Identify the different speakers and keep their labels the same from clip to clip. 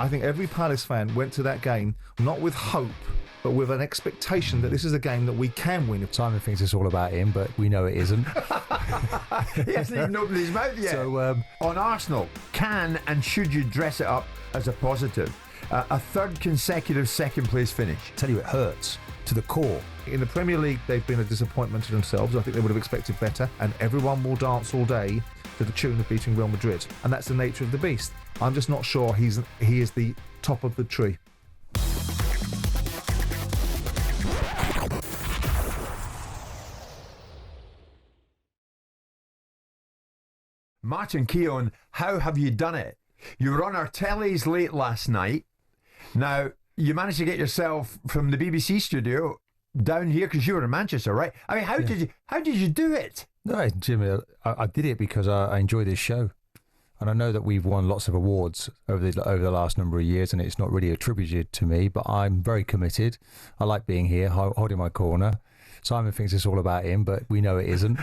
Speaker 1: I think every Palace fan went to that game not with hope, but with an expectation that this is a game that we can win.
Speaker 2: Simon thinks it's all about him, but we know it isn't.
Speaker 3: He hasn't even opened his mouth yet.
Speaker 2: So,
Speaker 3: on Arsenal, can and should you dress it up as a positive? A third consecutive second-place finish.
Speaker 2: Tell you, it hurts to the core.
Speaker 1: In the Premier League, they've been a disappointment to themselves. I think they would have expected better, and everyone will dance all day to the tune of beating Real Madrid. And that's the nature of the beast. I'm just not sure he is the top of the tree.
Speaker 3: Martin Keown, how have you done it? You were on our tellies late last night. Now, you managed to get yourself from the BBC studio down here because you were in Manchester, right? I mean, how did you do it?
Speaker 2: No, Jimmy, I did it because I enjoy this show. And I know that we've won lots of awards over the last number of years, and it's not really attributed to me, but I'm very committed. I like being here, holding my corner. Simon thinks it's all about him, but we know it isn't.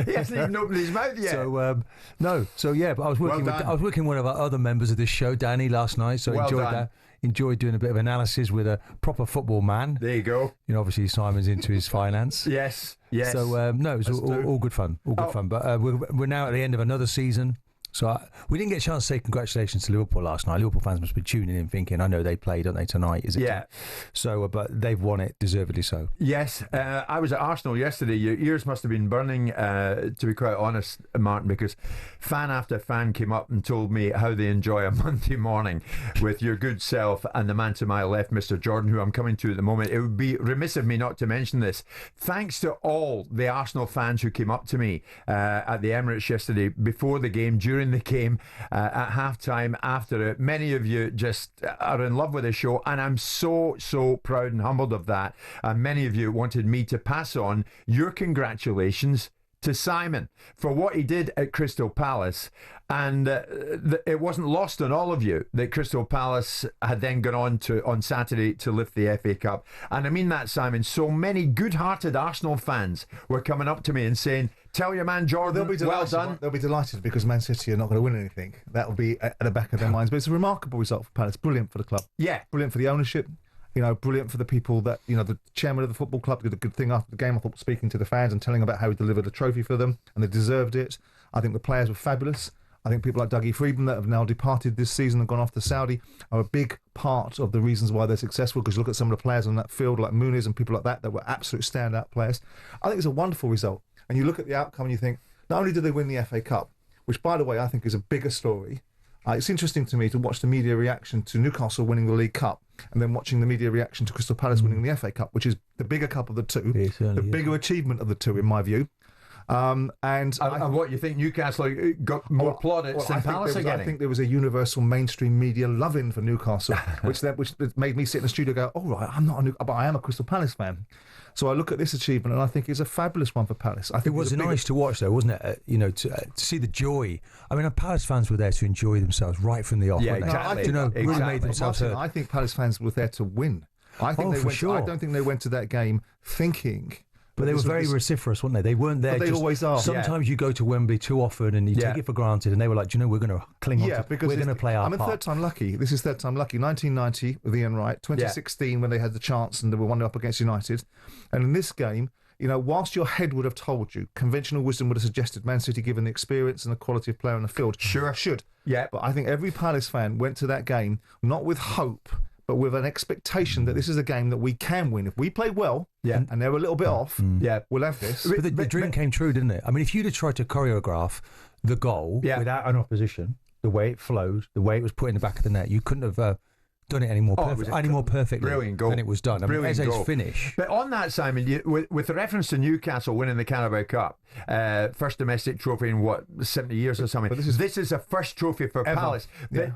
Speaker 3: He hasn't even opened his mouth yet.
Speaker 2: So no, so yeah, but I was working with one of our other members of this show, Danny, last night. So enjoyed that. Enjoyed doing a bit of analysis with a proper football man.
Speaker 3: There you go.
Speaker 2: You know, obviously Simon's into his finance.
Speaker 3: Yes.
Speaker 2: So no, it was all good fun. All good fun. But we're now at the end of another season. So we didn't get a chance to say congratulations to Liverpool last night. Liverpool fans must be tuning in thinking, I know they play, don't they, tonight? Is it?
Speaker 3: Yeah.
Speaker 2: So, but they've won it, deservedly so.
Speaker 3: Yes. I was at Arsenal yesterday. Your ears must have been burning, to be quite honest, Martin, because fan after fan came up and told me how they enjoy a Monday morning with your good self and the man to my left, Mr. Jordan, who I'm coming to at the moment. It would be remiss of me not to mention this. Thanks to all the Arsenal fans who came up to me at the Emirates yesterday before the game, during the game, at half-time, after it. Many of you just are in love with the show, and I'm so proud and humbled of that. And many of you wanted me to pass on your congratulations to Simon for what he did at Crystal Palace. And it wasn't lost on all of you that Crystal Palace had then gone on Saturday to lift the FA Cup. And I mean that, Simon. So many good-hearted Arsenal fans were coming up to me and saying, tell your man Jordan, well done.
Speaker 1: They'll be delighted because Man City are not going to win anything. That will be at the back of their minds. But it's a remarkable result for Palace. Brilliant for the club.
Speaker 3: Yeah.
Speaker 1: Brilliant for the ownership. You know, brilliant for the people that, you know, the chairman of the football club did a good thing after the game, I thought, speaking to the fans and telling about how he delivered a trophy for them, and they deserved it. I think the players were fabulous. I think people like Dougie Freedman that have now departed this season and gone off to Saudi are a big part of the reasons why they're successful, because you look at some of the players on that field like Muniz and people like that were absolute standout players. I think it's a wonderful result. And you look at the outcome and you think, not only did they win the FA Cup, which, by the way, I think is a bigger story. It's interesting to me to watch the media reaction to Newcastle winning the League Cup and then watching the media reaction to Crystal Palace winning the FA Cup, which is the bigger cup of the two, the bigger achievement of the two, in my view. And
Speaker 3: what you think Newcastle got more plaudits than Palace again?
Speaker 1: I think there was a universal mainstream media loving for Newcastle, which made me sit in the studio and go, all right, but I am a Crystal Palace fan. So I look at this achievement and I think it's a fabulous one for Palace. I think
Speaker 2: it was nice to watch, though, wasn't it? You know, to see the joy. I mean, Palace fans were there to enjoy themselves right from the off.
Speaker 3: Yeah,
Speaker 2: weren't they?
Speaker 3: exactly.
Speaker 2: You know,
Speaker 3: exactly.
Speaker 2: Really made themselves
Speaker 1: Martin, I think Palace fans were there to win. I don't think they went to that game thinking.
Speaker 2: But they were very vociferous, weren't they? They weren't there.
Speaker 1: But they always are.
Speaker 2: Sometimes you go to Wembley too often and you take it for granted, and they were like, do you know, we're going to cling on to it. We're going to play our part.
Speaker 1: Third time lucky. This is third time lucky. 1990 with Ian Wright, 2016 when they had the chance and they were 1-0 up against United. And in this game, you know, whilst your head would have told you, conventional wisdom would have suggested Man City, given the experience and the quality of player on the field, should.
Speaker 3: Yeah.
Speaker 1: But I think every Palace fan went to that game not with hope, but with an expectation that this is a game that we can win. If we play well, and they're a little bit off, we'll have this.
Speaker 2: But the dream came true, didn't it? I mean, if you'd have tried to choreograph the goal without an opposition, the way it flowed, the way it was put in the back of the net, you couldn't have done it any more perfectly than it was done. I mean, Eze's finish.
Speaker 3: But on that, Simon, with the reference to Newcastle winning the Carabao Cup, first domestic trophy in 70 years or something. This is a first trophy for Palace.
Speaker 1: Yeah.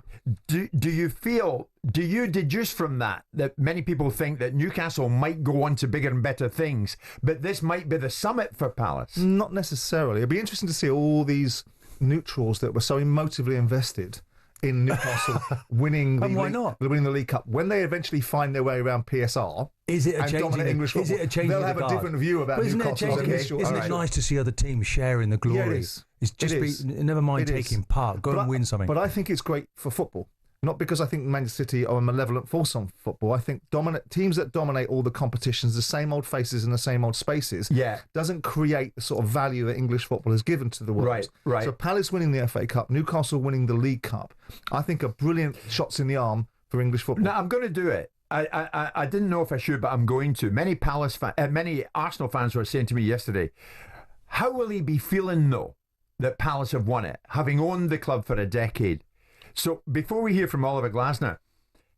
Speaker 3: Do you deduce from that many people think that Newcastle might go on to bigger and better things, but this might be the summit for Palace?
Speaker 1: Not necessarily. It'd be interesting to see all these neutrals that were so emotively invested in Newcastle winning the League Cup. When they eventually find their way around PSR,
Speaker 2: is it a change in English football?
Speaker 1: They'll have a different view about Newcastle.
Speaker 2: Isn't it nice to see other teams sharing the glory?
Speaker 1: Yeah, it is.
Speaker 2: Never mind taking part. Go and win something.
Speaker 1: But I think it's great for football. Not because I think Manchester City are a malevolent force on football. I think teams that dominate all the competitions, the same old faces in the same old spaces, doesn't create the sort of value that English football has given to the world.
Speaker 3: Right.
Speaker 1: So Palace winning the FA Cup, Newcastle winning the League Cup, I think are brilliant shots in the arm for English football.
Speaker 3: Now, I'm going to do it. I didn't know if I should, but I'm going to. Many Arsenal fans were saying to me yesterday, how will he be feeling, though, that Palace have won it, having owned the club for a decade? So before we hear from Oliver Glasner,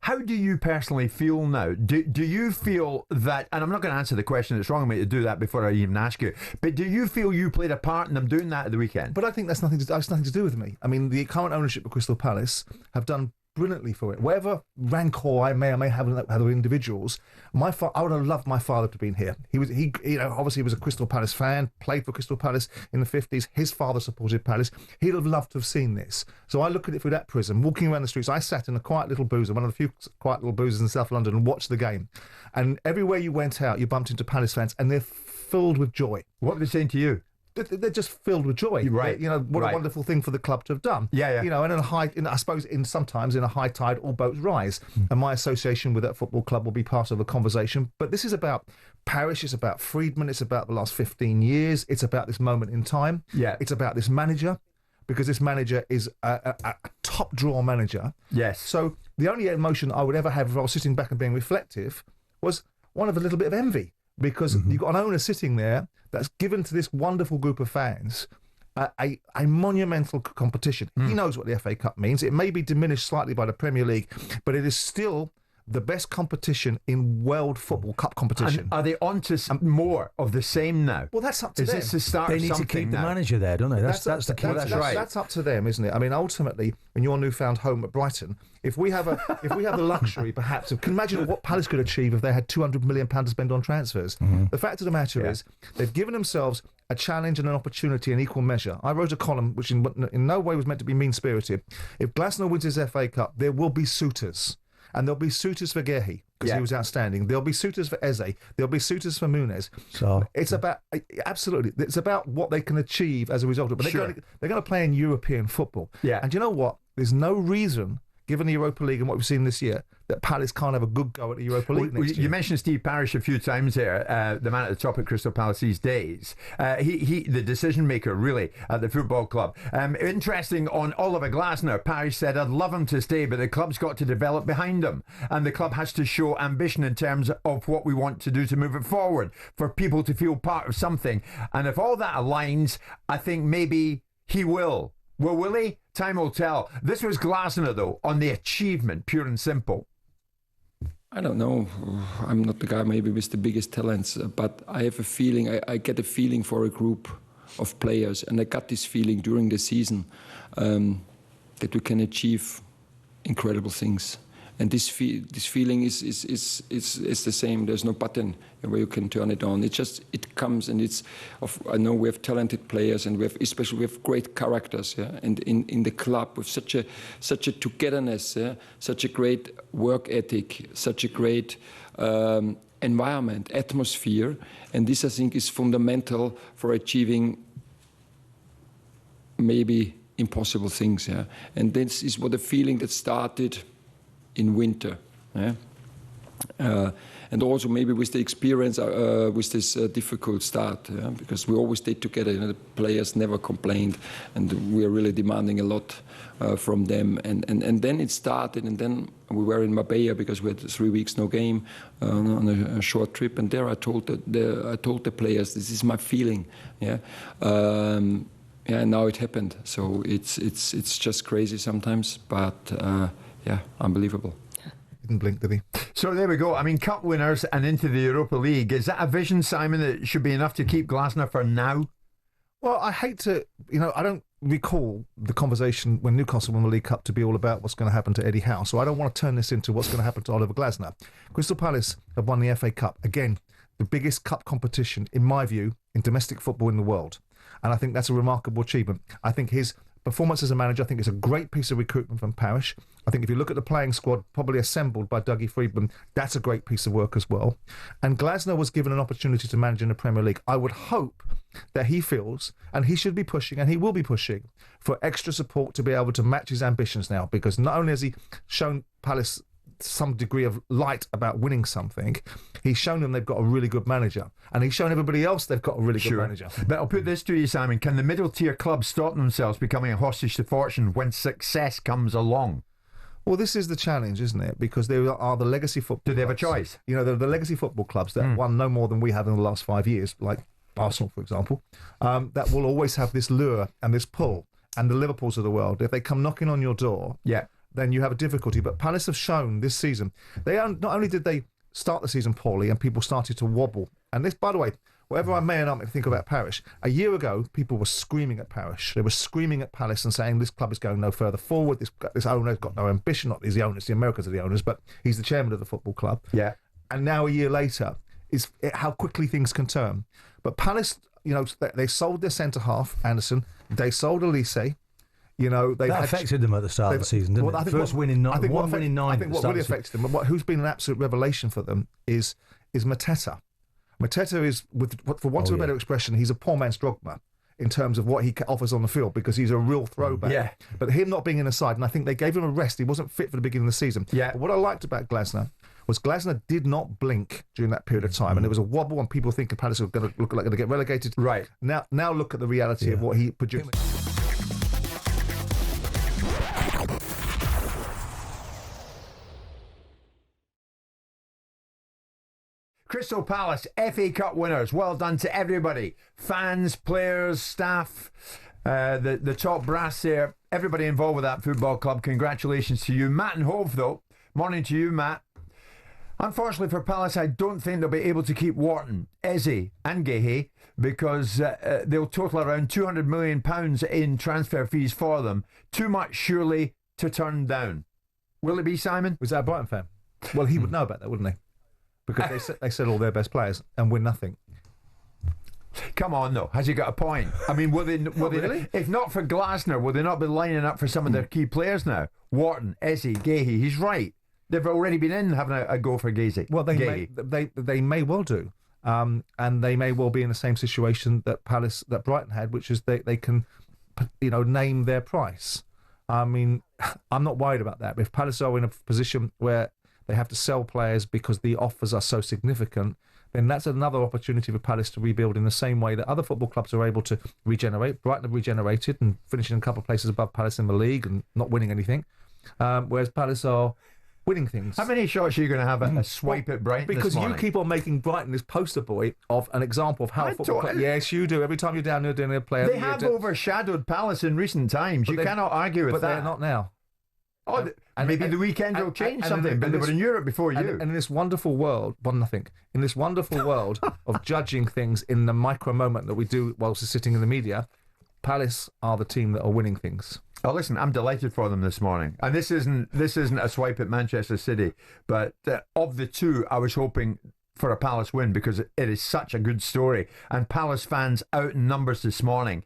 Speaker 3: how do you personally feel now? Do you feel that, and I'm not going to answer the question, it's wrong of me to do that before I even ask you, but do you feel you played a part in them doing that at the weekend?
Speaker 1: But I think that's nothing to do with me. I mean, the current ownership of Crystal Palace have done brilliantly for it. Whatever rancor I may have with other individuals, I would have loved my father to have been here. He obviously was a Crystal Palace fan, played for Crystal Palace in the 50s. His father supported Palace. He'd have loved to have seen this. So I look at it through that prism. Walking around the streets, I sat in a quiet little boozer, one of the few quiet little boozers in South London, and watched the game. And everywhere you went out, you bumped into Palace fans, and they're filled with joy.
Speaker 3: What were they saying to you?
Speaker 1: They're just filled with joy.
Speaker 3: Right.
Speaker 1: What a wonderful thing for the club to have done.
Speaker 3: Yeah.
Speaker 1: And I suppose sometimes in a high tide, all boats rise. And my association with that football club will be part of the conversation. But this is about Parish, it's about Friedman, it's about the last 15 years, it's about this moment in time.
Speaker 3: Yeah.
Speaker 1: It's about this manager, because this manager is a top draw manager.
Speaker 3: Yes.
Speaker 1: So the only emotion I would ever have if I was sitting back and being reflective was one of a little bit of envy. Because you've got an owner sitting there that's given to this wonderful group of fans a monumental competition. He knows what the FA Cup means. It may be diminished slightly by the Premier League, but it is still the best competition in world football cup competition.
Speaker 3: And are they on to more of the same now?
Speaker 1: Well, that's up to them.
Speaker 3: Is this the start
Speaker 2: They
Speaker 3: of
Speaker 2: need to
Speaker 3: something
Speaker 2: keep the
Speaker 3: now?
Speaker 2: manager there, don't they? That's the key.
Speaker 3: That's right.
Speaker 1: That's up to them, isn't it? I mean, ultimately, in your newfound home at Brighton, if we have the luxury, perhaps, can imagine what Palace could achieve if they had £200 million to spend on transfers. The fact of the matter is, they've given themselves a challenge and an opportunity in equal measure. I wrote a column which in no way was meant to be mean-spirited. If Glasner wins his FA Cup, there will be suitors. And there'll be suitors for Gehi, because he was outstanding. There'll be suitors for Eze. There'll be suitors for Muniz.
Speaker 2: So
Speaker 1: it's about, absolutely, it's about what they can achieve as a result of it. But they're going to play in European football.
Speaker 3: Yeah.
Speaker 1: And you know what? There's no reason, given the Europa League and what we've seen this year, that Palace can't have a good go at the Europa League next year.
Speaker 3: You mentioned Steve Parish a few times there, the man at the top at Crystal Palace these days. He the decision maker, really, at the football club. Interesting on Oliver Glasner, Parish said, I'd love him to stay, but the club's got to develop behind him. And the club has to show ambition in terms of what we want to do to move it forward, for people to feel part of something. And if all that aligns, I think maybe he will. Well, will he? Time will tell. This was Glasner, though, on the achievement, pure and simple.
Speaker 4: I don't know. I'm not the guy maybe with the biggest talents, but I have a feeling, I get a feeling for a group of players, and I got this feeling during the season that we can achieve incredible things. And this feeling is the same. There's no button where you can turn it on. It comes, and I know we have talented players, and we have great characters. Yeah? And in the club with such a togetherness, yeah? Such a great work ethic, such a great environment, atmosphere, and this I think is fundamental for achieving maybe impossible things. Yeah? And this is what a feeling that started in winter, yeah? And also maybe with the experience with this difficult start, yeah? Because we always stayed together. The players never complained, and we are really demanding a lot from them. And then it started, and then we were in Marbella because we had 3 weeks no game on a short trip. And there I told the players, this is my feeling, yeah. And now it happened. So it's just crazy sometimes, but. Yeah, unbelievable.
Speaker 1: Didn't blink, did he?
Speaker 3: So there we go. I mean, cup winners and into the Europa League. Is that a vision, Simon, that should be enough to keep Glasner for now?
Speaker 1: Well, I hate to, I don't recall the conversation when Newcastle won the League Cup to be all about what's going to happen to Eddie Howe. So I don't want to turn this into what's going to happen to Oliver Glasner. Crystal Palace have won the FA Cup. Again, the biggest cup competition, in my view, in domestic football in the world. And I think that's a remarkable achievement. I think his performance as a manager. I think it's a great piece of recruitment from Parish. I think if you look at the playing squad, probably assembled by Dougie Friedman, that's a great piece of work as well. And Glasner was given an opportunity to manage in the Premier League. I would hope that he feels, and he should be pushing, and he will be pushing, for extra support to be able to match his ambitions now, because not only has he shown Palace some degree of light about winning something, he's shown them they've got a really good manager, and he's shown everybody else they've got a really good manager.
Speaker 3: But I'll put this to you, Simon, can the middle tier clubs stop themselves becoming a hostage to fortune when success comes along?
Speaker 1: Well, this is the challenge, isn't it? Because there are the legacy football
Speaker 3: Do they have a
Speaker 1: clubs.
Speaker 3: choice?
Speaker 1: You know, the legacy football clubs that won no more than we have in the last 5 years, like Arsenal, for example, that will always have this lure and this pull. And the Liverpools of the world, if they come knocking on your door, then you have a difficulty. But Palace have shown this season, not only did they start the season poorly and people started to wobble, and this, by the way, whatever I may or not think about Parish, a year ago, people were screaming at Parish. They were screaming at Palace and saying this club is going no further forward. This owner's got no ambition. Not he's the owners, the Americans are the owners, but he's the chairman of the football club.
Speaker 3: Yeah.
Speaker 1: And now a year later, is how quickly things can turn. But Palace, you know, they sold their centre half, Anderson. They sold Elise. You know, that
Speaker 2: affected them at the start of the season, didn't it? First win in 9.
Speaker 1: I think what really affected them, who's been an absolute revelation for them, is Mateta. Mateta is, for want of a better expression, he's a poor man's Drogba in terms of what he offers on the field, because he's a real throwback.
Speaker 3: Yeah.
Speaker 1: But him not being in the side, and I think they gave him a rest. He wasn't fit for the beginning of the season.
Speaker 3: Yeah.
Speaker 1: But what I liked about Glasner was Glasner did not blink during that period of time, and there was a wobble, and people thinking Palace were going to look like going to get relegated.
Speaker 3: Right.
Speaker 1: Now look at the reality of what he produced.
Speaker 3: Crystal Palace FA Cup winners. Well done to everybody. Fans, players, staff, the top brass there. Everybody involved with that football club. Congratulations to you. Matt and Hove, though. Morning to you, Matt. Unfortunately for Palace, I don't think they'll be able to keep Wharton, Eze and Gehi, because they'll total around £200 million in transfer fees for them. Too much, surely, to turn down. Will it be, Simon?
Speaker 1: Was that a Brighton fan? Well, he would know about that, wouldn't he? Because they sell all their best players and win nothing.
Speaker 3: Come on, though. Has he got a point? I mean, will they
Speaker 1: really?
Speaker 3: If not for Glasner, will they not be lining up for some of their key players now? Wharton, Eze, Gehi. He's right. They've already been in having a go for Gehi.
Speaker 1: Well, they may well do, and they may well be in the same situation that Brighton had, which is they can, name their price. I mean, I'm not worried about that. If Palace are in a position where they have to sell players because the offers are so significant, then that's another opportunity for Palace to rebuild in the same way that other football clubs are able to regenerate. Brighton have regenerated and finishing a couple of places above Palace in the league and not winning anything, whereas Palace are winning things.
Speaker 3: How many shots are you going to have a swipe at Brighton
Speaker 1: Because
Speaker 3: this morning?
Speaker 1: you keep on making Brighton this poster boy of an example of how football club. Yes, you do. Every time you're down there doing a player.
Speaker 3: They have overshadowed Palace in recent times. You cannot argue with that.
Speaker 1: But they're not now.
Speaker 3: Oh, and maybe the weekend will change something, but they were in Europe before you.
Speaker 1: And in this wonderful world, in this wonderful world of judging things in the micro moment that we do whilst we're sitting in the media, Palace are the team that are winning things.
Speaker 3: Oh, listen, I'm delighted for them this morning. And this isn't a swipe at Manchester City, but of the two, I was hoping for a Palace win because it is such a good story. And Palace fans out in numbers this morning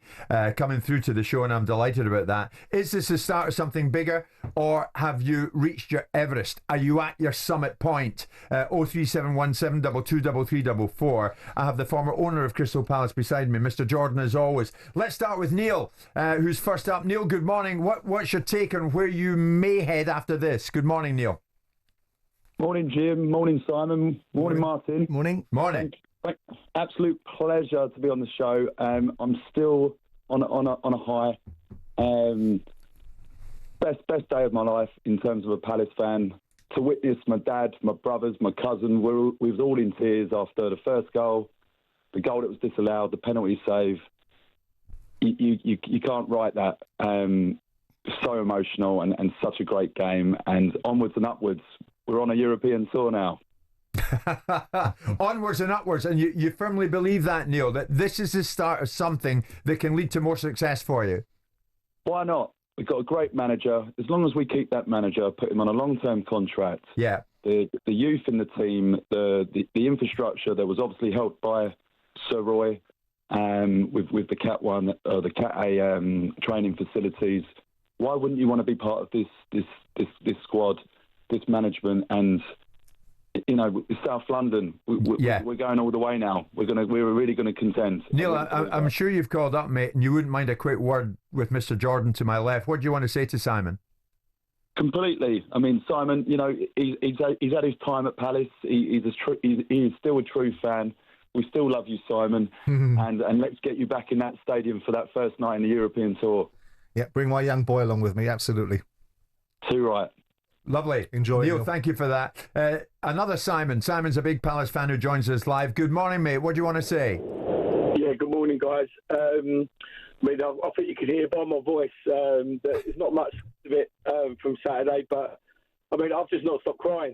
Speaker 3: coming through to the show, and I'm delighted about that. Is this the start of something bigger, or have you reached your Everest? Are you at your summit point? 03717 223344. I have the former owner of Crystal Palace beside me, Mr. Jordan, as always. Let's start with Neil, who's first up. Neil, good morning. What's your take on where you may head after this? Good morning, Neil.
Speaker 5: Morning, Jim. Morning, Simon. Morning, Martin.
Speaker 1: Morning.
Speaker 5: Absolute pleasure to be on the show. I'm still on a high. Best day of my life in terms of a Palace fan. To witness my dad, my brothers, my cousin, we was all in tears after the first goal, the goal that was disallowed, the penalty save. You can't write that. So emotional and such a great game. And onwards and upwards. We're on a European tour now.
Speaker 3: Onwards and upwards. And you firmly believe that, Neil, that this is the start of something that can lead to more success for you?
Speaker 5: Why not? We've got a great manager. As long as we keep that manager, put him on a long-term contract.
Speaker 3: Yeah.
Speaker 5: The youth in the team, the infrastructure that was obviously helped by Sir Roy, with the Cat 1 or the Cat A training facilities. Why wouldn't you want to be part of this squad, this management, and South London? We're going all the way now. We're really going to contend.
Speaker 3: Neil, I'm sure you've called up, mate, and you wouldn't mind a quick word with Mr. Jordan to my left. What do you want to say to Simon?
Speaker 5: Completely. I mean, Simon, he's had his time at Palace. He is still a true fan. We still love you, Simon, and let's get you back in that stadium for that first night in the European tour.
Speaker 1: Yeah, bring my young boy along with me, absolutely.
Speaker 5: Too right.
Speaker 3: Lovely.
Speaker 1: Enjoy,
Speaker 3: Neil, thank you for that. Another Simon. Simon's a big Palace fan who joins us live. Good morning, mate. What do you want to say?
Speaker 6: Yeah, good morning, guys. I think you can hear by my voice that there's not much of it from Saturday, but I've just not stopped crying.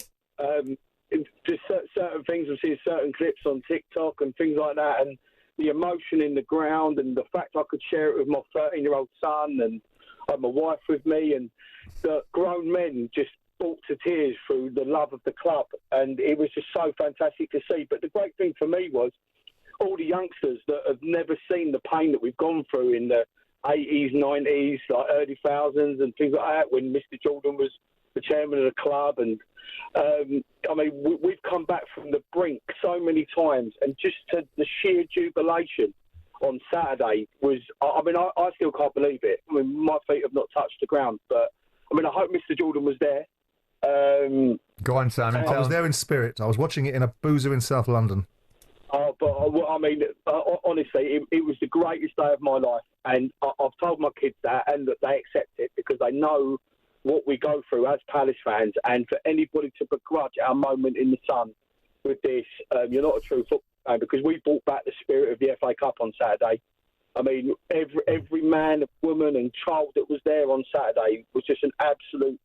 Speaker 6: Just certain things, I've seen certain clips on TikTok and things like that, and the emotion in the ground, and the fact I could share it with my 13-year-old son, and I had my wife with me, and the grown men just brought to tears through the love of the club, and it was just so fantastic to see. But the great thing for me was all the youngsters that have never seen the pain that we've gone through in the 80s, 90s, like early thousands and things like that, when Mr. Jordan was the chairman of the club. And we've come back from the brink so many times, and just to the sheer jubilation on Saturday was, I still can't believe it. My feet have not touched the ground, but I hope Mr. Jordan was there.
Speaker 3: Go on, Simon.
Speaker 1: I was there in spirit. I was watching it in a boozer in South London.
Speaker 6: Honestly, it was the greatest day of my life, and I've told my kids that, and that they accept it, because they know what we go through as Palace fans. And for anybody to begrudge our moment in the sun with this, you're not a true football fan, because we brought back the spirit of the FA Cup on Saturday. Every man, woman and child that was there on Saturday was just an absolute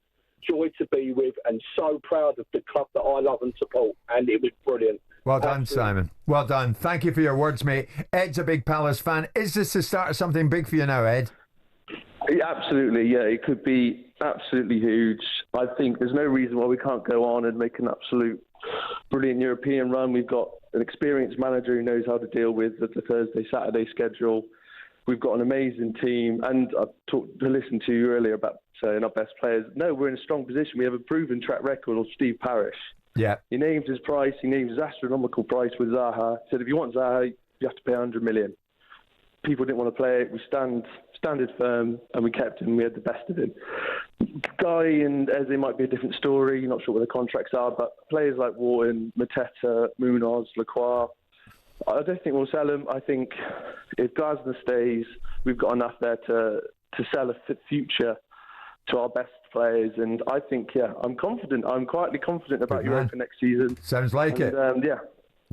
Speaker 6: joy to be with, and so proud of the club that I love and support, and it was brilliant.
Speaker 3: Well done, Simon. Well done. Thank you for your words, mate. Ed's a big Palace fan. Is this the start of something big for you now, Ed?
Speaker 7: Yeah, absolutely, yeah. It could be absolutely huge. I think there's no reason why we can't go on and make an absolute brilliant European run. We've got an experienced manager who knows how to deal with the Thursday, Saturday schedule. We've got an amazing team, and I talked to listen to you earlier about saying our best players. No, we're in a strong position. We have a proven track record of Steve Parish.
Speaker 3: Yeah.
Speaker 7: He named his price. He named his astronomical price with Zaha. He said, if you want Zaha, you have to pay 100 million. People didn't want to play it. We standed firm, and we kept him. We had the best of him. Guy and Eze might be a different story. You're not sure what the contracts are, but players like Wharton, Mateta, Munoz, Lacroix, I don't think we'll sell him. I think if Glasner stays, we've got enough there to sell a future to our best players. And I think, I'm confident. I'm quietly confident about Europa next season.
Speaker 3: Sounds like it.
Speaker 7: Yeah.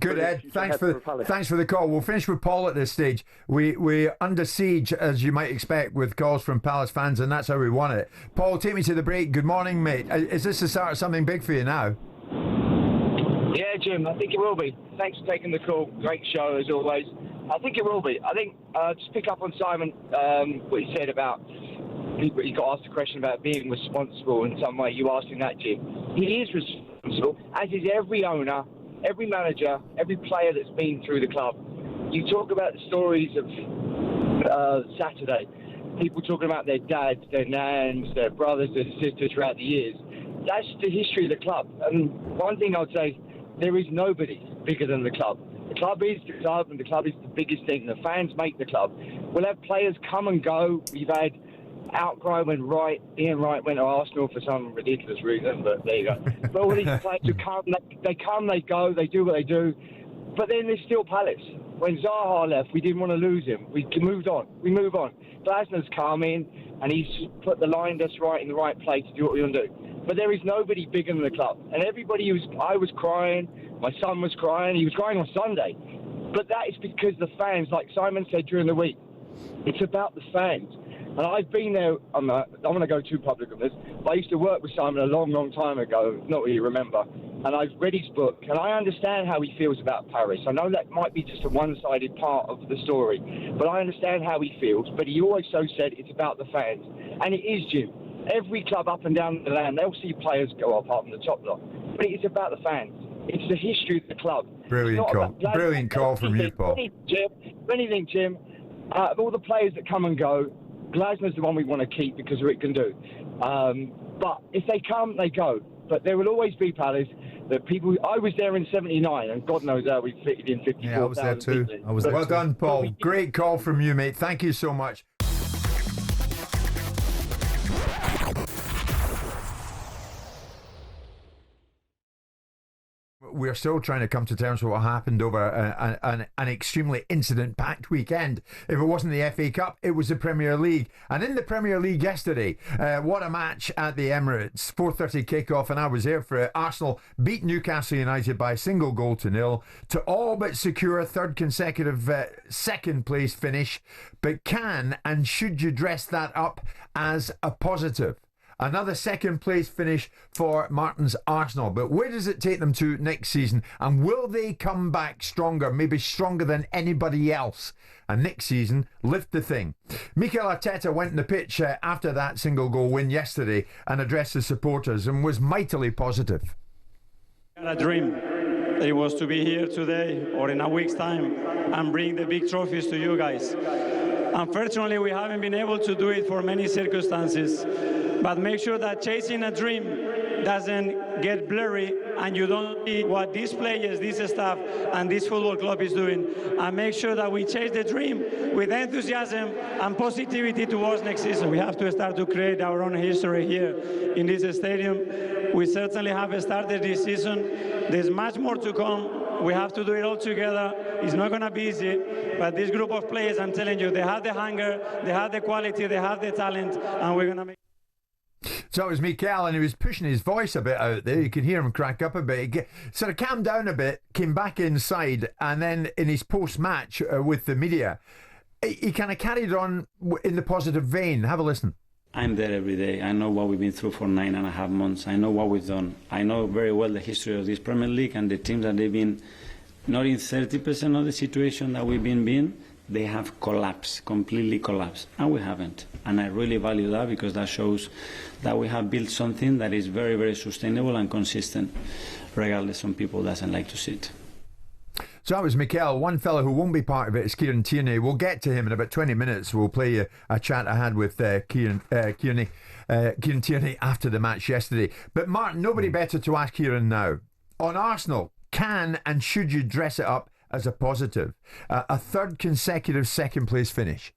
Speaker 3: Good, Ed. Thanks for the call. We'll finish with Paul at this stage. We're under siege, as you might expect, with calls from Palace fans, and that's how we want it. Paul, take me to the break. Good morning, mate. Is this the start of something big for you now?
Speaker 8: Yeah, Jim, I think it will be. Thanks for taking the call. Great show, as always. I think it will be. I think, just pick up on Simon, what he said about, he got asked a question about being responsible in some way. You asked him that, Jim. He is responsible, as is every owner, every manager, every player that's been through the club. You talk about the stories of Saturday, people talking about their dads, their nans, their brothers, their sisters throughout the years. That's the history of the club. And one thing I'd say, there is nobody bigger than the club. The club is the club, and the club is the biggest thing. The fans make the club. We'll have players come and go. We've had Outcry went right. Ian Wright went to Arsenal for some ridiculous reason, but there you go. But all these players who come, they go, they do what they do. But then there's still Palace. When Zaha left, we didn't want to lose him. We moved on. We move on. Glasner's come in, and he's put the line just right in the right place to do what we want to do. But there is nobody bigger than the club. And everybody I was crying, my son was crying, he was crying on Sunday. But that is because the fans, like Simon said during the week, it's about the fans. And I've been there, I'm going to go too public on this, but I used to work with Simon a long, long time ago, not really remember. And I've read his book, and I understand how he feels about Paris. I know that might be just a one-sided part of the story, but I understand how he feels. But he always so said it's about the fans. And it is, Jim. Every club up and down the land, they'll see players go up, apart from the top lot. But it's about the fans. It's the history of the club.
Speaker 3: Brilliant call from you, Paul.
Speaker 8: Anything, Jim. Of all the players that come and go, Glasner's the one we want to keep because of what it can do. But if they come, they go. But there will always be, Palace, that people. I was there in '79, and God knows how we fitted in 54,000.
Speaker 1: Yeah, I was there too.
Speaker 3: Well done, Paul. Great call from you, mate. Thank you so much. We're still trying to come to terms with what happened over an extremely incident-packed weekend. If it wasn't the FA Cup, it was the Premier League. And in the Premier League yesterday, what a match at the Emirates. 4:30 kickoff, and I was there for it. Arsenal beat Newcastle United by a single goal to nil to all but secure a third consecutive second-place finish. But can and should you dress that up as a positive? Another second-place finish for Martin's Arsenal. But where does it take them to next season? And will they come back stronger, maybe stronger than anybody else? And next season, lift the thing. Mikel Arteta went on the pitch after that single-goal win yesterday and addressed the supporters and was mightily positive.
Speaker 9: I had a dream. It was to be here today or in a week's time and bring the big trophies to you guys. Unfortunately, we haven't been able to do it for many circumstances. But make sure that chasing a dream doesn't get blurry and you don't see what these players, this staff, and this football club is doing. And make sure that we chase the dream with enthusiasm and positivity towards next season. We have to start to create our own history here in this stadium. We certainly have started this season. There's much more to come. We have to do it all together. It's not going to be easy, but this group of players, I'm telling you, they have the hunger, they have the quality, they have the talent, and we're going to make.
Speaker 3: So it was Mikel, and he was pushing his voice a bit out there. You could hear him crack up a bit. He sort of calmed down a bit, came back inside, and then in his post-match with the media, he kind of carried on in the positive vein. Have a listen.
Speaker 10: I'm there every day. I know what we've been through for 9.5 months. I know what we've done. I know very well the history of this Premier League and the teams that they've been not in 30% of the situation that we've been in. They have collapsed, completely collapsed, and we haven't. And I really value that because that shows that we have built something that is very, very sustainable and consistent, regardless of people doesn't like to see it.
Speaker 3: So that was Mikel. One fellow who won't be part of it is Kieran Tierney. We'll get to him in about 20 minutes. We'll play you a chat I had with Kieran Tierney after the match yesterday. But Martin, nobody better to ask Kieran now. On Arsenal, can and should you dress it up as a positive? A third consecutive second-place finish.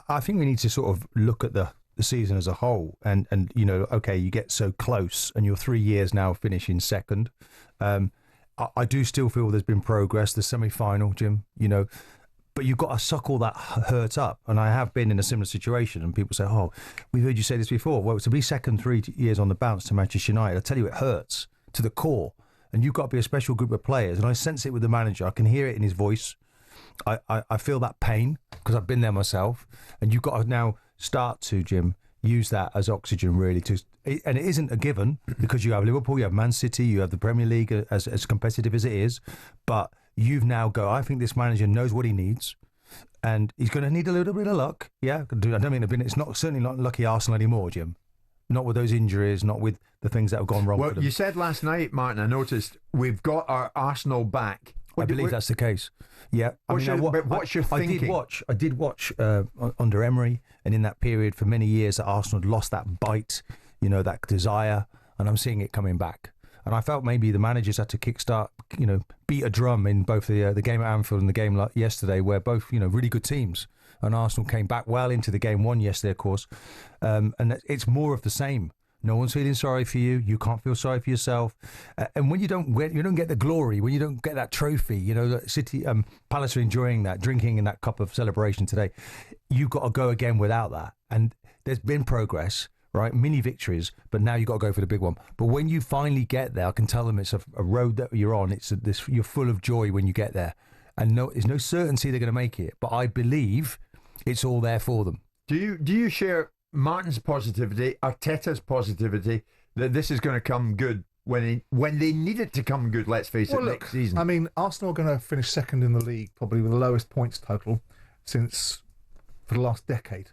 Speaker 2: I think we need to sort of look at the season as a whole, and you know, okay, you get so close, and you're 3 years now finishing second. I do still feel there's been progress. The semi-final, Jim, you know, but you've got to suck all that hurt up. And I have been in a similar situation, and people say, "Oh, we've heard you say this before." Well, to be second 3 years on the bounce to Manchester United, I tell you, it hurts to the core. And you've got to be a special group of players. And I sense it with the manager. I can hear it in his voice. I feel that pain because I've been there myself. And you've got to now start to, Jim, use that as oxygen, really. And it isn't a given because you have Liverpool, you have Man City, you have the Premier League as competitive as it is. But you've now I think this manager knows what he needs. And he's going to need a little bit of luck. Yeah, I don't mean it's certainly not lucky Arsenal anymore, Jim. Not with those injuries, not with the things that have gone wrong.
Speaker 3: Well, you said last night, Martin, I noticed we've got our Arsenal back.
Speaker 2: I believe that's the case. Yeah.
Speaker 3: What's your thinking?
Speaker 2: I did watch under Emery, and in that period for many years that Arsenal had lost that bite, you know, that desire, and I'm seeing it coming back. And I felt maybe the managers had to kickstart, you know, beat a drum in both the game at Anfield and the game yesterday, where both, you know, really good teams. And Arsenal came back well into the game, won yesterday, of course. And it's more of the same. No one's feeling sorry for you. You can't feel sorry for yourself. And when you don't get the glory, when you don't get that trophy, you know, City, Palace are enjoying that, drinking in that cup of celebration today. You've got to go again without that. And there's been progress, right? Mini victories, but now you've got to go for the big one. But when you finally get there, I can tell them it's a road that you're on. You're full of joy when you get there. And there's no certainty they're going to make it. But I believe it's all there for them.
Speaker 3: Do you share Martin's positivity, Arteta's positivity, that this is going to come good when they need it to come good, let's face it, next season?
Speaker 1: I mean, Arsenal are going to finish second in the league, probably with the lowest points total for the last decade.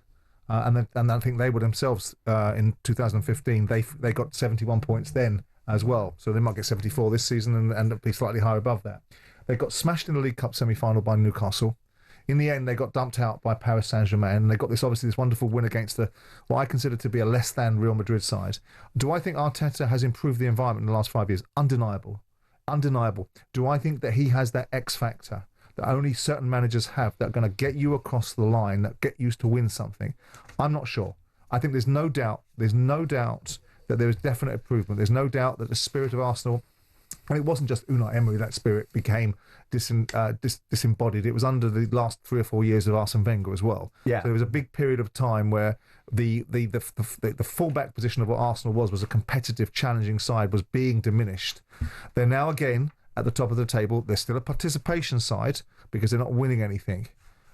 Speaker 1: And I think they were themselves in 2015. They got 71 points then, as well. So they might get 74 this season and be slightly higher above that. They got smashed in the League Cup semi-final by Newcastle. In the end, they got dumped out by Paris Saint-Germain, and they got this wonderful win against what I consider to be a less than Real Madrid side. Do I think Arteta has improved the environment in the last 5 years? Undeniable. Do I think that he has that X factor that only certain managers have that are going to get you across the line, that get you to win something? I'm not sure. I think there's no doubt that there is definite improvement. There's no doubt that the spirit of Arsenal, and it wasn't just Unai Emery, that spirit became disembodied. It was under the last 3 or 4 years of Arsene Wenger as well.
Speaker 3: Yeah.
Speaker 1: So there was a big period of time where the fullback position of what Arsenal was a competitive, challenging side, was being diminished. They're now again at the top of the table. They're still a participation side because they're not winning anything.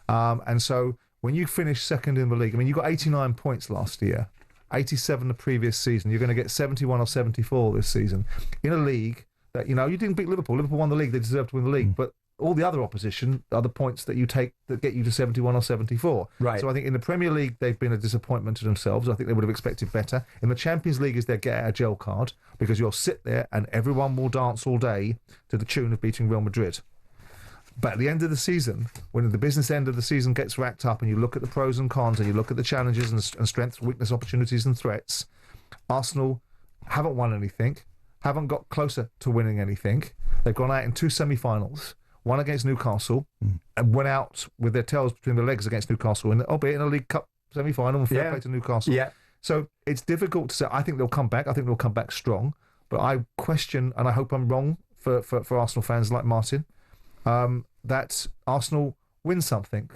Speaker 1: And so when you finish second in the league, I mean, you got 89 points last year, 87 the previous season. You're going to get 71 or 74 this season in a league that, you didn't beat Liverpool. Liverpool won the league. They deserved to win the league. But all the other opposition are the points that you take that get you to 71 or 74.
Speaker 3: Right.
Speaker 1: So I think in the Premier League, they've been a disappointment to themselves. I think they would have expected better. In the Champions League is their get-out-of-jail card, because you'll sit there and everyone will dance all day to the tune of beating Real Madrid. But at the end of the season, when the business end of the season gets racked up and you look at the pros and cons and you look at the challenges and strengths, weakness, opportunities and threats, Arsenal haven't won anything, haven't got closer to winning anything. They've gone out in 2 semi-finals, one against Newcastle, and went out with their tails between their legs against Newcastle, albeit in a League Cup semi-final, and fair play to Newcastle.
Speaker 3: Yeah.
Speaker 1: So it's difficult to say. I think they'll come back. I think they'll come back strong. But I question, and I hope I'm wrong for Arsenal fans like Martin, that Arsenal win something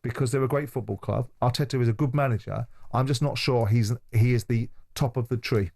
Speaker 1: because they're a great football club. Arteta is a good manager. I'm just not sure he is the top of the tree.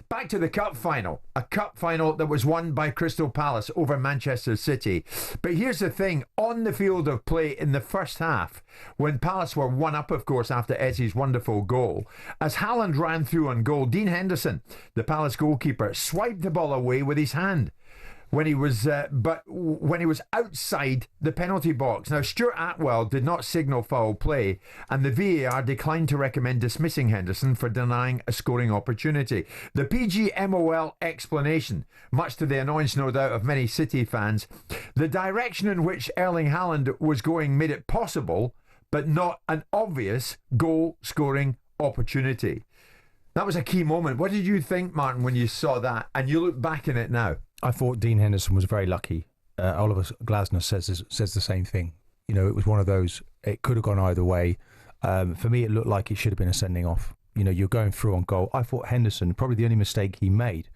Speaker 3: Back to the cup final. A cup final that was won by Crystal Palace over Manchester City. But here's the thing. On the field of play in the first half, when Palace were 1-up, of course, after Ezzy's wonderful goal, as Haaland ran through on goal, Dean Henderson, the Palace goalkeeper, swiped the ball away with his hand when he was outside the penalty box. Now, Stuart Atwell did not signal foul play, and the VAR declined to recommend dismissing Henderson for denying a scoring opportunity. The PGMOL explanation, much to the annoyance, no doubt, of many City fans, the direction in which Erling Haaland was going made it possible, but not an obvious goal-scoring opportunity. That was a key moment. What did you think, Martin, when you saw that? And you look back in it now.
Speaker 2: I thought Dean Henderson was very lucky. Oliver Glasner says the same thing. It was one of those, it could have gone either way. For me, it looked like it should have been a sending off. You're going through on goal. I thought Henderson, probably the only mistake he made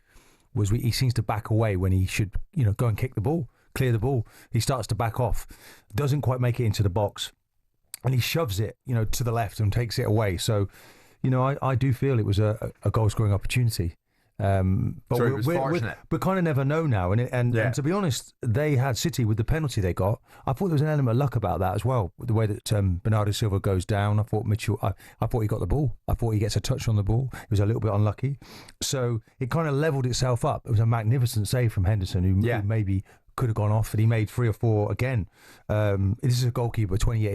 Speaker 2: was he seems to back away when he should, go and kick the ball, clear the ball. He starts to back off, doesn't quite make it into the box, and he shoves it, to the left and takes it away. So, I do feel it was a goal-scoring opportunity. But
Speaker 3: so it was fortunate.
Speaker 2: We kind of never know now, and to be honest, they had City with the penalty they got. I thought there was an element of luck about that as well. The way that Bernardo Silva goes down, I thought Mitchell. I thought he got the ball. I thought he gets a touch on the ball. He was a little bit unlucky, so it kind of levelled itself up. It was a magnificent save from Henderson, who maybe could have gone off, and he made 3 or 4 again. This is a goalkeeper, 28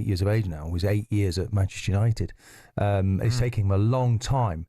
Speaker 2: years of age now. He was 8 years at Manchester United. It's taking him a long time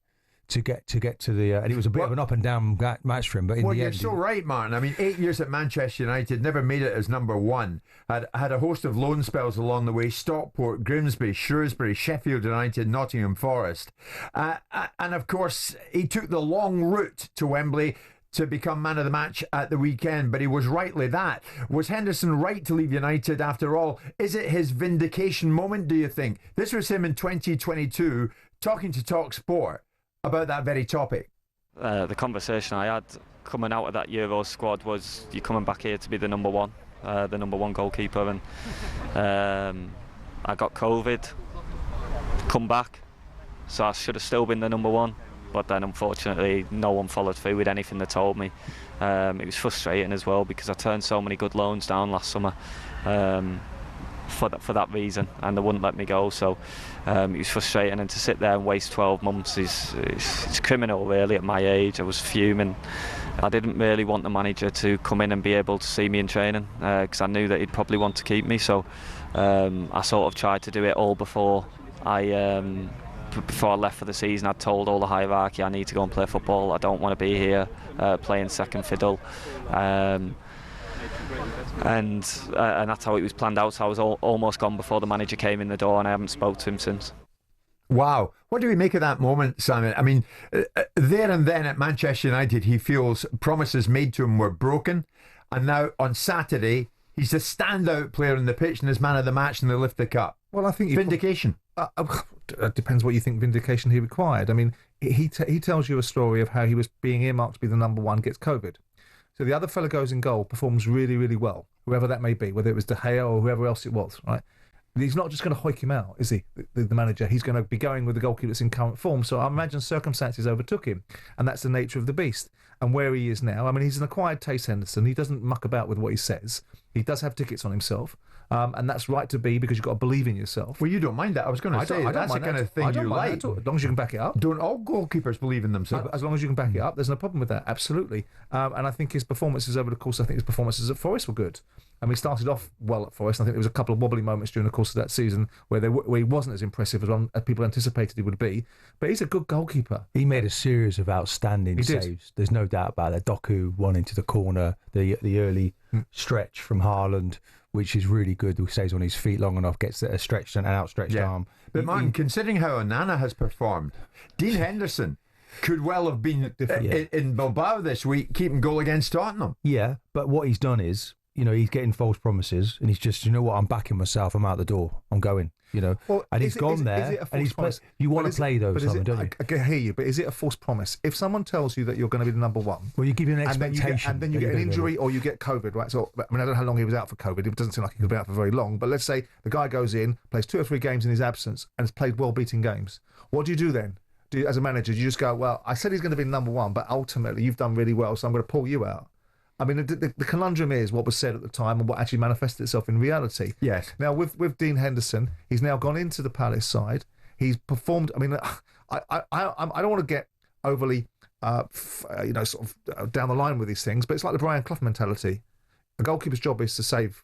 Speaker 2: to get to the and it was a bit of an up and down match for him, but in the end,
Speaker 3: you're so right, Martin. I mean, 8 years at Manchester United, never made it as number one. Had a host of loan spells along the way: Stockport, Grimsby, Shrewsbury, Sheffield United, Nottingham Forest, and of course he took the long route to Wembley to become man of the match at the weekend, but he was rightly that. Was Henderson right to leave United after all? Is it his vindication moment, do you think? This was him in 2022 talking to talkSPORT about that very topic.
Speaker 11: The conversation I had coming out of that Euro squad was, you're coming back here to be the number one goalkeeper, and I got COVID, come back, so I should have still been the number one, but then unfortunately no one followed through with anything they told me. It was frustrating as well, because I turned so many good loans down last summer for that reason, and they wouldn't let me go, so it was frustrating. And to sit there and waste 12 months is criminal really at my age. I was fuming, I didn't really want the manager to come in and be able to see me in training because I knew that he'd probably want to keep me. So I sort of tried to do it all before I left for the season. I'd told all the hierarchy I need to go and play football. I don't want to be here playing second fiddle. And that's how it was planned out. So I was almost gone before the manager came in the door, and I haven't spoke to him since.
Speaker 3: Wow. What do we make of that moment, Simon? I mean, there and then at Manchester United, he feels promises made to him were broken. And now on Saturday, he's a standout player on the pitch and is man of the match and they lift the cup.
Speaker 1: Well, I think
Speaker 3: vindication.
Speaker 1: It depends what you think vindication he required. I mean, he tells you a story of how he was being earmarked to be the number one, gets COVID. So the other fella goes in goal, performs really, really well, whoever that may be, whether it was De Gea or whoever else it was, right? He's not just going to hoik him out, is he, the manager? He's going to be going with the goalkeeper that's in current form. So I imagine circumstances overtook him, and that's the nature of the beast. And where he is now, I mean, he's an acquired taste, Henderson. He doesn't muck about with what he says. He does have tickets on himself, and that's right to be because you've got to believe in yourself.
Speaker 3: Well, you don't mind that. I was going to say, that's the kind of thing you like.
Speaker 1: As long as you can back it up.
Speaker 3: Don't all goalkeepers believe in themselves?
Speaker 1: As long as you can back it up, there's no problem with that, absolutely. And I think his performances over the course, his performances at Forest were good. I mean, he started off well at Forest. I think there was a couple of wobbly moments during the course of that season where he wasn't as impressive as people anticipated he would be. But he's a good goalkeeper.
Speaker 2: He made a series of outstanding saves. There's no doubt about that. Doku, one into the corner, the early stretch from Haaland, which is really good. Who stays on his feet long enough, gets a stretched and an outstretched arm.
Speaker 3: But Martin, considering how Onana has performed, Dean Henderson could well have been in Bilbao this week, keeping goal against Tottenham.
Speaker 2: Yeah, but what he's done is, he's getting false promises, and he's just, I'm backing myself. I'm out the door. I'm going.
Speaker 1: Well,
Speaker 2: and he's gone there, and he's promise? You want to play those, Simon, don't you?
Speaker 1: I can hear you, but is it a false promise? If someone tells you that you're going to be the number one,
Speaker 2: well, you give you an expectation,
Speaker 1: and then you get an injury or you get COVID, right? So, I mean, I don't know how long he was out for COVID. It doesn't seem like he could be out for very long. But let's say the guy goes in, plays 2 or 3 games in his absence, and has played well-beaten games. What do you do then? As a manager, do you just go, well, I said he's going to be number one, but ultimately you've done really well, so I'm going to pull you out? I mean, the conundrum is what was said at the time and what actually manifested itself in reality.
Speaker 3: Yes.
Speaker 1: Now, with Dean Henderson, he's now gone into the Palace side. He's performed. I mean, I don't want to get overly, sort of down the line with these things, but it's like the Brian Clough mentality. A goalkeeper's job is to save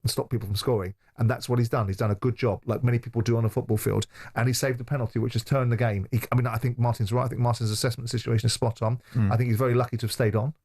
Speaker 1: and stop people from scoring, and that's what he's done. He's done a good job, like many people do on a football field, and he saved a penalty, which has turned the game. I think Martin's right. I think Martin's assessment of the situation is spot on. I think he's very lucky to have stayed on.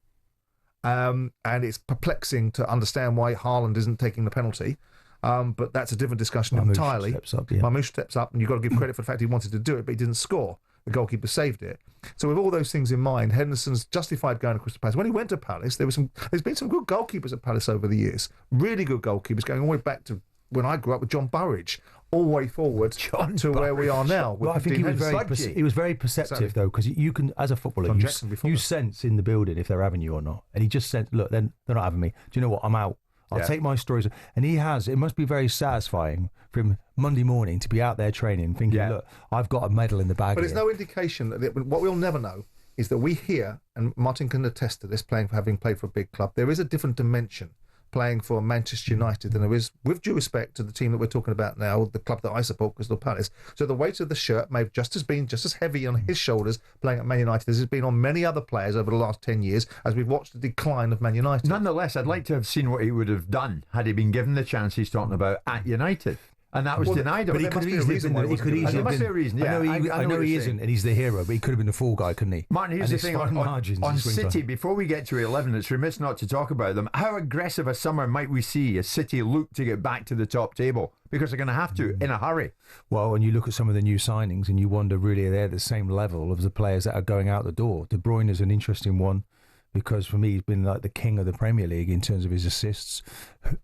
Speaker 1: And it's perplexing to understand why Haaland isn't taking the penalty. But that's a different discussion entirely. Mamouche steps up, and you've got to give credit for the fact he wanted to do it, but he didn't score. The goalkeeper saved it. So with all those things in mind, Henderson's justified going to Crystal Palace. When he went to Palace, there's been some good goalkeepers at Palace over the years. Really good goalkeepers, going all the way back to when I grew up with John Burridge, all the way forward to where we are now.
Speaker 2: Well, I think he was very perceptive, though, because you can, as a footballer, you sense in the building if they're having you or not. And he just said, look, they're not having me. Do you know what? I'm out. I'll take my stories. And it must be very satisfying for him Monday morning to be out there training, thinking, look, I've got a medal in the bag.
Speaker 1: But there's no indication that what we'll never know is that we hear, and Martin can attest to this, having played for a big club, there is a different dimension playing for Manchester United than there is, with due respect to the team that we're talking about now, the club that I support, Crystal Palace. So the weight of the shirt may have just as heavy on his shoulders playing at Man United as it's been on many other players over the last 10 years as we've watched the decline of Man United.
Speaker 3: Nonetheless, I'd like to have seen what he would have done had he been given the chance he's talking about at United. And that was denied him.
Speaker 2: But he could easily have been.
Speaker 3: There must be a reason. Yeah,
Speaker 2: I know he isn't, and he's the hero, but he could have been the fall guy, couldn't he?
Speaker 3: Martin, here's the thing on City. Before we get to 11, it's remiss not to talk about them. How aggressive a summer might we see as City look to get back to the top table? Because they're going to have to in a hurry.
Speaker 2: Well, when you look at some of the new signings, and you wonder really they're the same level of the players that are going out the door. De Bruyne is an interesting one, because for me he's been like the king of the Premier League in terms of his assists.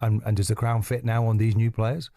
Speaker 2: And does the crown fit now on these new players?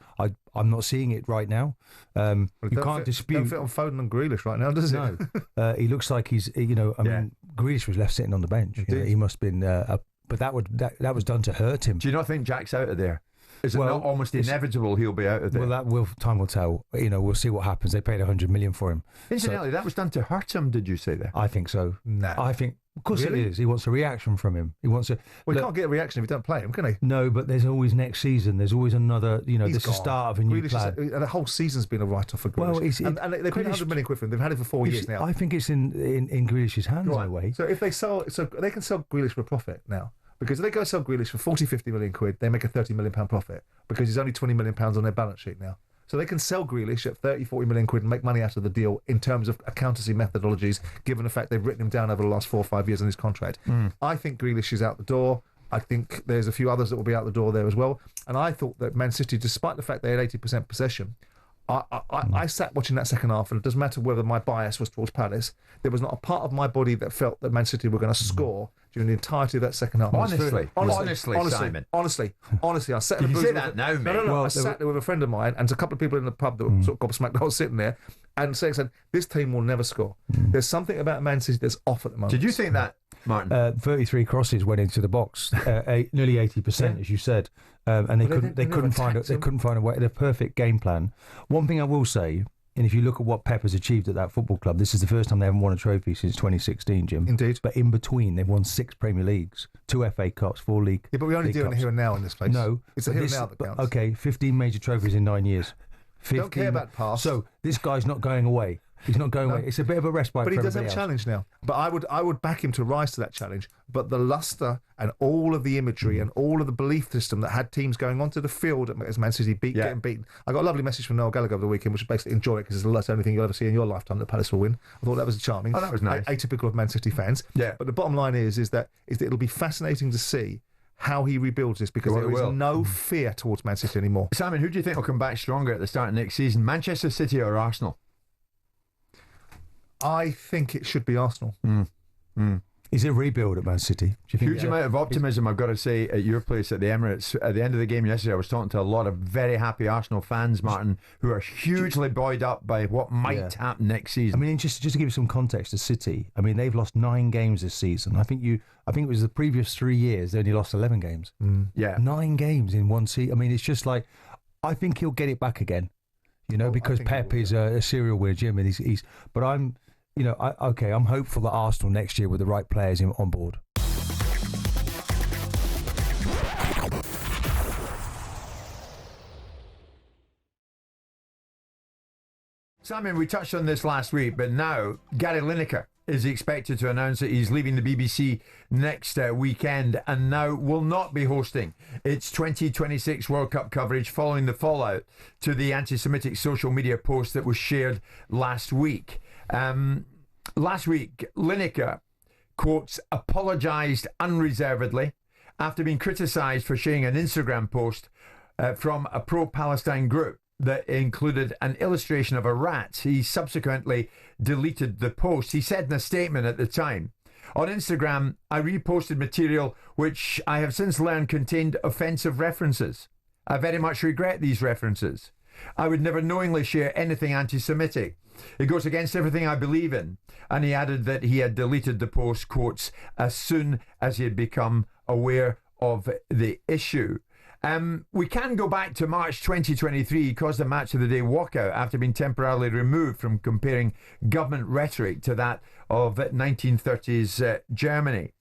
Speaker 2: I'm not seeing it right now. You can't dispute.
Speaker 1: Don't fit on Foden and Grealish right now, does it?
Speaker 2: No. He looks like he's. I mean, Grealish was left sitting on the bench. He must have been. But that was done to hurt him.
Speaker 3: Do you not think Jack's out of there? Is it not almost inevitable he'll be out of there?
Speaker 2: Well, time will tell. We'll see what happens. They paid 100 million for him.
Speaker 3: Incidentally, that was done to hurt him. Did you say that?
Speaker 2: I think so.
Speaker 1: No.
Speaker 2: I think Of course
Speaker 1: Really?
Speaker 2: it is. He wants a reaction from him. He wants a.
Speaker 1: Well, he
Speaker 2: look,
Speaker 1: can't get a reaction if you don't play him, can he?
Speaker 2: No, but there's always next season. There's always another. You know,
Speaker 1: He's
Speaker 2: this is the
Speaker 1: gone.
Speaker 2: start of a new
Speaker 1: Grealish
Speaker 2: plan.
Speaker 1: the whole season's been a write-off for Grealish.
Speaker 2: Well,
Speaker 1: and they paid 100 million quid for him. They've had it for 4 years now.
Speaker 2: I think it's in Grealish's hands in a way.
Speaker 1: So if they they can sell Grealish for a profit now. Because if they go sell Grealish for 40, 50 million quid, they make a 30 million pound profit because he's only 20 million pounds on their balance sheet now. So they can sell Grealish at 30, 40 million quid and make money out of the deal in terms of accountancy methodologies, given the fact they've written him down over the last 4 or 5 years on his contract. I think Grealish is out the door. I think there's a few others that will be out the door there as well. And I thought that Man City, despite the fact they had 80% possession, I sat watching that second half, and it doesn't matter whether my bias was towards Palace, there was not a part of my body that felt that Man City were going to score during the entirety of that second half.
Speaker 3: Honestly, Simon.
Speaker 1: Honestly, I sat
Speaker 3: Can
Speaker 1: in
Speaker 3: you
Speaker 1: the
Speaker 3: say that now, mate?
Speaker 1: No. I sat there with a friend of mine and a couple of people in the pub that were sort of gobsmacked. I was sitting there and saying, this team will never score. There's something about Man City that's off at the moment.
Speaker 3: Did you think that, Martin?
Speaker 2: 33 crosses went into the box, nearly 80%, as you said, and they couldn't find a way. The perfect game plan. One thing I will say, and if you look at what Pep has achieved at that football club, this is the first time they haven't won a trophy since 2016, Jim.
Speaker 1: Indeed.
Speaker 2: But in between, they've won 6 Premier Leagues, 2 FA Cups, 4 league.
Speaker 1: Yeah, but we only do it here and now in this place.
Speaker 2: No,
Speaker 1: it's a here and now that counts.
Speaker 2: Okay, 15 major trophies in 9 years. 15,
Speaker 1: don't care about past.
Speaker 2: So this guy's not going away. He's not going away. It's a bit of a respite.
Speaker 1: But he
Speaker 2: for
Speaker 1: does have a
Speaker 2: everybody
Speaker 1: challenge now. But I would back him to rise to that challenge. But the luster and all of the imagery and all of the belief system that had teams going onto the field as Man City getting beaten. I got a lovely message from Noel Gallagher over the weekend, which basically enjoy it because it's the only thing you'll ever see in your lifetime that Palace will win. I thought that was charming.
Speaker 3: Oh, that was nice.
Speaker 1: Atypical of Man City fans.
Speaker 3: Yeah.
Speaker 1: But the bottom line is that it'll be fascinating to see how he rebuilds this because there is no fear towards Man City anymore.
Speaker 3: Simon, who do you think will come back stronger at the start of next season? Manchester City or Arsenal?
Speaker 1: I think it should be Arsenal.
Speaker 2: Is it a rebuild at Man City? Do you think
Speaker 3: Huge amount of optimism, I've got to say, at your place at the Emirates. At the end of the game yesterday, I was talking to a lot of very happy Arsenal fans, Martin, who are hugely buoyed up by what might happen next season.
Speaker 2: I mean, just to give you some context to City, I mean, they've lost 9 games this season. I think it was the previous 3 years, they only lost 11 games.
Speaker 3: Yeah.
Speaker 2: 9 games in one season. I mean, it's just like, I think he'll get it back again, because Pep is a serial winner, Jim, and he's but I'm hopeful that Arsenal next year with the right players on board.
Speaker 3: Simon, we touched on this last week, but now Gary Lineker is expected to announce that he's leaving the BBC next weekend and now will not be hosting its 2026 World Cup coverage following the fallout to the anti-Semitic social media post that was shared last week. Last week, Lineker, quotes, apologised unreservedly after being criticised for sharing an Instagram post from a pro-Palestine group that included an illustration of a rat. He subsequently deleted the post. He said in a statement at the time, on Instagram, I reposted material which I have since learned contained offensive references. I very much regret these references. I would never knowingly share anything anti-Semitic. It goes against everything I believe in. And he added that he had deleted the post, quotes, as soon as he had become aware of the issue. We can go back to March 2023. He caused a Match of the Day walkout after being temporarily removed from comparing government rhetoric to that of 1930s Germany.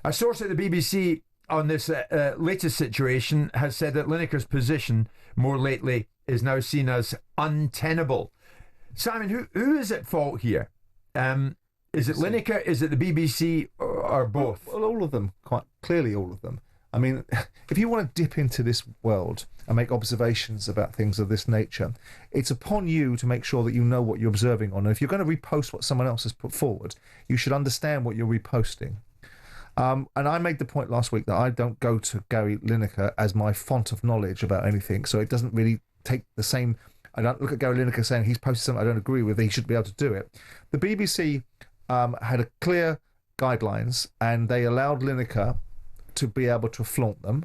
Speaker 3: A source at the BBC on this latest situation has said that Lineker's position more lately is now seen as untenable. Simon, who is at fault here? Is it Lineker, is it the BBC, or both?
Speaker 1: Well, all of them, quite clearly all of them. I mean, if you want to dip into this world and make observations about things of this nature, it's upon you to make sure that you know what you're observing on. And if you're going to repost what someone else has put forward, you should understand what you're reposting. And I made the point last week that I don't go to Gary Lineker as my font of knowledge about anything, so it doesn't really take the same... I don't look at Gary Lineker saying he's posted something I don't agree with, he should be able to do it. The BBC had a clear guidelines, and they allowed Lineker to be able to flaunt them,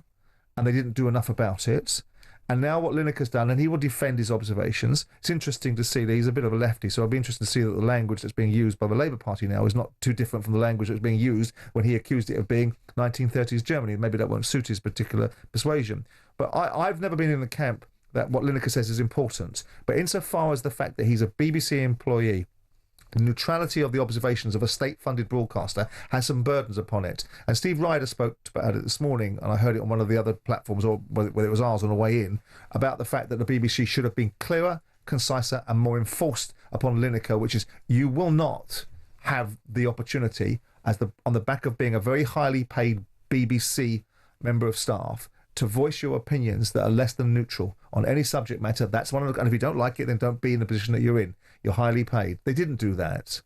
Speaker 1: and they didn't do enough about it. And now what Lineker's done, and he will defend his observations. It's interesting to see that he's a bit of a lefty, so I'll be interested to see that the language that's being used by the Labour Party now is not too different from the language that was being used when he accused it of being 1930s Germany. Maybe that won't suit his particular persuasion. But I've never been in the camp that what Lineker says is important. But insofar as the fact that he's a BBC employee The neutrality of the observations of a state-funded broadcaster has some burdens upon it. And Steve Ryder spoke about it this morning, and I heard it on one of the other platforms, or whether it was ours on the way in, about the fact that the BBC should have been clearer, conciser, and more enforced upon Lineker, which is you will not have the opportunity, on the back of being a very highly paid BBC member of staff, to voice your opinions that are less than neutral on any subject matter. That's one of the, and if you don't like it, then don't be in the position that you're in. You're highly paid. They didn't do that.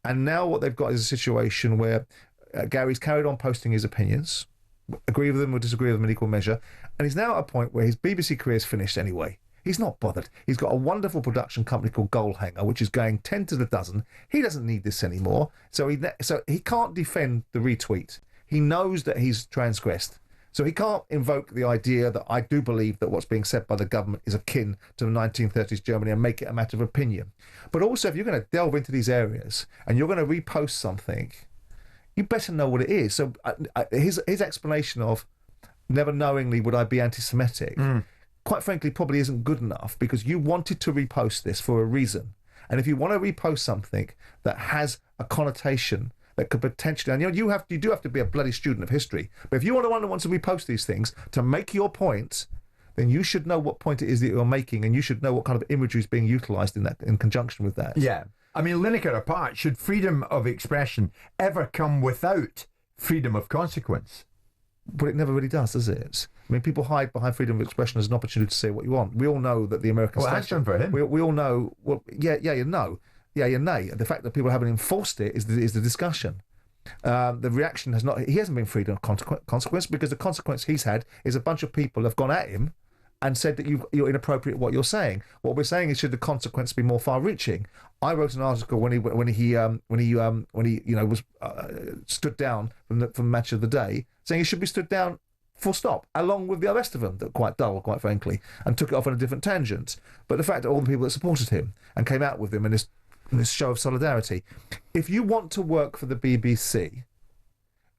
Speaker 1: And now what they've got is a situation where Gary's carried on posting his opinions, agree with them or disagree with them in equal measure, and he's now at a point where his BBC career is finished anyway. He's not bothered. He's got a wonderful production company called Goalhanger, which is going 10 to the dozen. He doesn't need this anymore. So he can't defend the retweet. He knows that he's transgressed. So he can't invoke the idea that I do believe that what's being said by the government is akin to the 1930s Germany and make it a matter of opinion. But also, if you're going to delve into these areas and you're going to repost something, you better know what it is. So his explanation of never knowingly would I be anti-Semitic, quite frankly, probably isn't good enough, because you wanted to repost this for a reason. And if you want to repost something that has a connotation that could potentially, and you do have to be a bloody student of history, but if you want to repost these things to make your point, then you should know what point it is that you're making, and you should know what kind of imagery is being utilised in conjunction with that.
Speaker 3: Yeah. I mean, Lineker apart, should freedom of expression ever come without freedom of consequence?
Speaker 1: But it never really does it? I mean, people hide behind freedom of expression as an opportunity to say what you want. We all know that the American state...
Speaker 3: Well, that's done for him.
Speaker 1: We all know... Well, yeah, you know. Yeah, nay. The fact that people haven't enforced it is the discussion. The reaction has not... He hasn't been freed of consequence, because the consequence he's had is a bunch of people have gone at him and said that you're inappropriate what you're saying. What we're saying is, should the consequence be more far-reaching? I wrote an article when he was stood down from Match of the Day, saying he should be stood down full stop, along with the rest of them that are quite dull, quite frankly, and took it off on a different tangent. But the fact that all the people that supported him and came out with him in this show of solidarity, if you want to work for the BBC,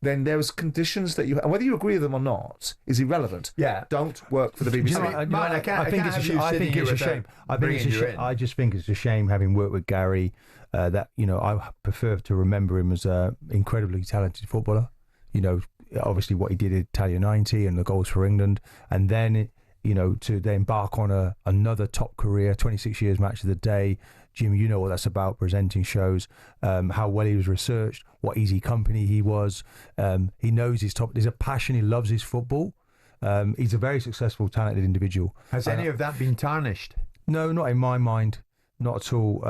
Speaker 1: then there's conditions that and whether you agree with them or not is irrelevant.
Speaker 3: Yeah.
Speaker 1: Don't work for the BBC.
Speaker 2: I think it's a shame. I just think it's a shame, having worked with Gary, that, I prefer to remember him as an incredibly talented footballer. Obviously what he did at Italia 90 and the goals for England, and then, to then embark on another top career, 26 years Match of the Day. Jim, you know what that's about, presenting shows, how well he was researched, what easy company he was. He knows his top. There's a passion. He loves his football. He's a very successful, talented individual.
Speaker 3: Has any of that been tarnished?
Speaker 2: No, not in my mind. Not at all.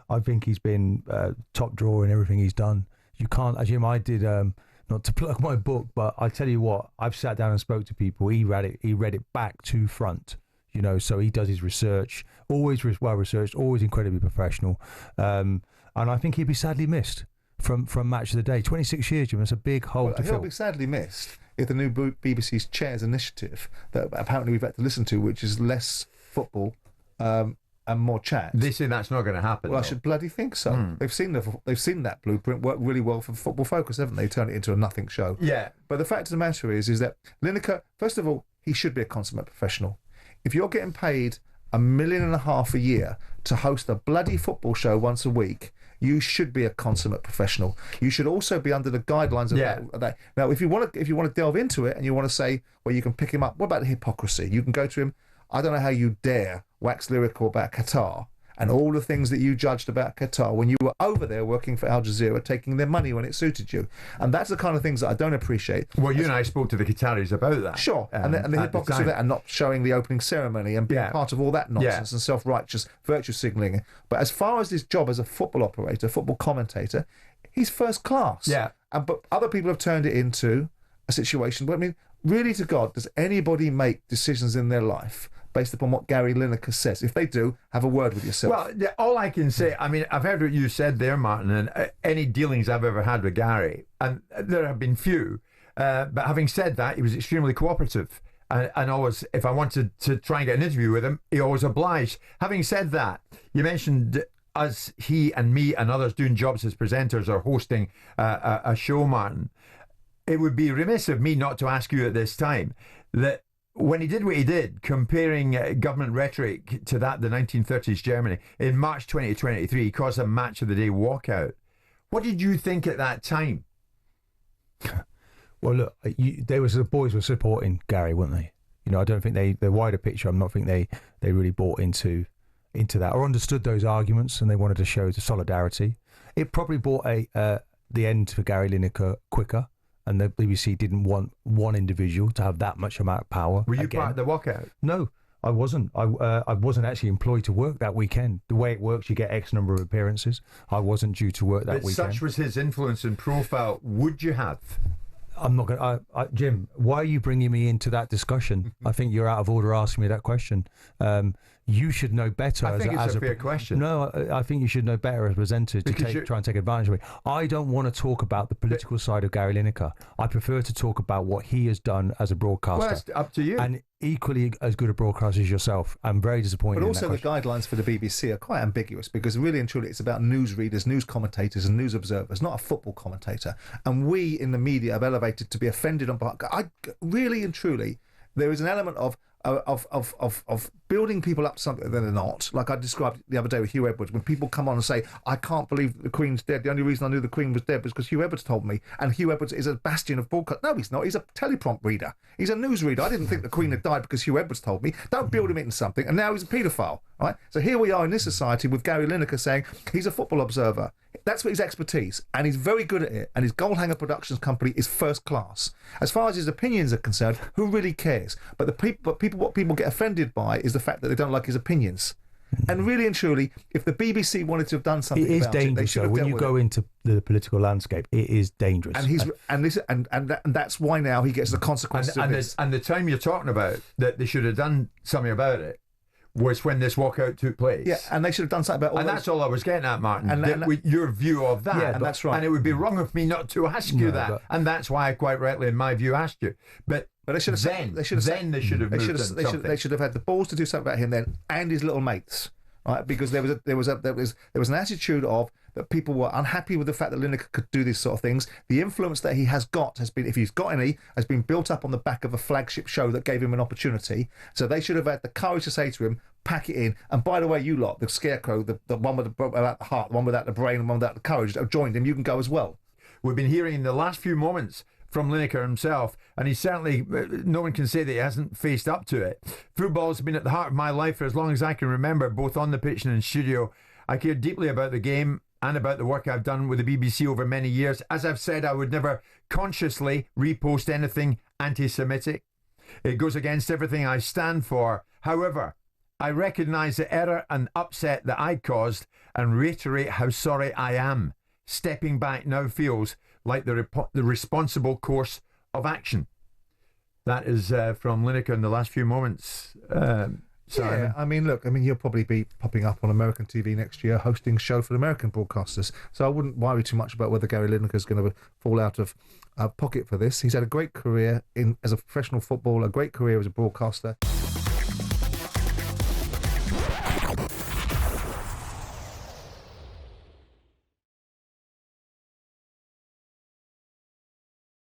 Speaker 2: I think he's been top drawer in everything he's done. You can't, Jim, I did... not to plug my book, but I tell you what, I've sat down and spoke to people. He read it back to front, so he does his research, always well researched, always incredibly professional. And I think he'd be sadly missed from Match of the Day. 26 years, Jim, that's a big hole to fill.
Speaker 1: He'll be sadly missed if the new BBC's Chairs initiative that apparently we've had to listen to, which is less football and more chat.
Speaker 3: They say that's not going to happen.
Speaker 1: Well, I should bloody think so. They've seen that blueprint work really well for Football Focus, haven't they? Turn it into a nothing show.
Speaker 3: Yeah.
Speaker 1: But the fact of the matter is that Lineker, first of all, he should be a consummate professional. If you're getting paid $1.5 million a year to host a bloody football show once a week, you should be a consummate professional. You should also be under the guidelines of that. Now, if you want to delve into it and you want to say, well, you can pick him up. What about the hypocrisy? You can go to him. I don't know how you dare wax lyrical about Qatar and all the things that you judged about Qatar when you were over there working for Al Jazeera, taking their money when it suited you. And that's the kind of things that I don't appreciate.
Speaker 3: Well, you and I spoke to the Qataris about that.
Speaker 1: Sure. And the hypocrisy of that, and not showing the opening ceremony and being part of all that nonsense and self-righteous virtue signalling. But as far as his job as a football operator, football commentator, he's first class.
Speaker 3: Yeah.
Speaker 1: But other people have turned it into a situation. But I mean, really to God, does anybody make decisions in their life based upon what Gary Lineker says? If they do, have a word with yourself.
Speaker 3: Well, all I can say, I mean, I've heard what you said there, Martin, and any dealings I've ever had with Gary, and there have been few, but having said that, he was extremely cooperative, and always, if I wanted to try and get an interview with him, he always obliged. Having said that, you mentioned us, he and me and others doing jobs as presenters or hosting a show, Martin. It would be remiss of me not to ask you at this time that when he did what he did, comparing government rhetoric to that the 1930s Germany, in March 2023, he caused a match of the day walkout. What did you think at that time?
Speaker 2: Well, look, the boys were supporting Gary, weren't they? You know, I don't think the wider picture, I'm not think they really bought into that or understood those arguments, and they wanted to show the solidarity. It probably brought the end for Gary Lineker quicker, and the BBC didn't want one individual to have that much amount of power.
Speaker 3: Were you part of the walkout?
Speaker 2: No, I wasn't. I wasn't actually employed to work that weekend. The way it works, you get X number of appearances. I wasn't due to work that weekend.
Speaker 3: Such was his influence and profile. Would you have?
Speaker 2: I'm not going to... Jim, why are you bringing me into that discussion? I think you're out of order asking me that question. You should know better.
Speaker 3: I think it's a fair question.
Speaker 2: No, I think you should know better as a presenter to try and take advantage of me. I don't want to talk about the political side of Gary Lineker. I prefer to talk about what he has done as a broadcaster.
Speaker 3: Well, it's up to you.
Speaker 2: And equally as good a broadcaster as yourself. I'm very disappointed.
Speaker 1: But also the guidelines for the BBC are quite ambiguous, because really and truly it's about news readers, news commentators and news observers, not a football commentator. And we in the media have elevated to be offended on... really and truly, there is an element of building people up to something that they're not. Like I described the other day with Hugh Edwards, when people come on and say, I can't believe the Queen's dead. The only reason I knew the Queen was dead was because Hugh Edwards told me. And Hugh Edwards is a bastion of broadcast. No, he's not. He's a teleprompt reader. He's a news reader. I didn't think the Queen had died because Hugh Edwards told me. Don't build him into something. And now he's a paedophile, right? So here we are in this society with Gary Lineker saying he's a football observer. That's what his expertise, and he's very good at it, and his Goldhanger Productions company is first class. As far as his opinions are concerned, who really cares? But what people get offended by is the fact that they don't like his opinions. And really and truly, if the BBC wanted to have done something,
Speaker 2: it is dangerous. So when you go into the political landscape, it is dangerous.
Speaker 1: And that's why now he gets the consequences of this.
Speaker 3: And the time you're talking about that they should have done something about it was when this walkout took place.
Speaker 1: Yeah, and they should have done something about all
Speaker 3: that's all I was getting at, Martin.
Speaker 1: And
Speaker 3: your view of that.
Speaker 1: Yeah, and that's right.
Speaker 3: And it would be wrong of me not to ask you that. And that's why I quite rightly, in my view, asked you. But they should have they should
Speaker 1: have had the balls to do something about him then, and his little mates, right? Because there was an attitude of that people were unhappy with the fact that Lineker could do these sort of things. The influence that he has got has been, if he's got any, has been built up on the back of a flagship show that gave him an opportunity. So they should have had the courage to say to him, pack it in. And by the way, you lot, the scarecrow, the one without the heart, the one without the brain, and one without the courage that have joined him, you can go as well.
Speaker 3: We've been hearing in the last few moments from Lineker himself, and he's certainly, no one can say that he hasn't faced up to it. Football's been at the heart of my life for as long as I can remember, both on the pitch and in studio. I care deeply about the game and about the work I've done with the BBC over many years. As I've said, I would never consciously repost anything anti-Semitic. It goes against everything I stand for. However, I recognise the error and upset that I caused and reiterate how sorry I am. Stepping back now feels like the responsible course of action. That is from Lineker in the last few moments.
Speaker 1: Yeah, I mean, look, he'll probably be popping up on American TV next year, hosting a show for the American broadcasters. So I wouldn't worry too much about whether Gary Lineker is going to fall out of pocket for this. He's had a great career as a professional footballer, a great career as a broadcaster.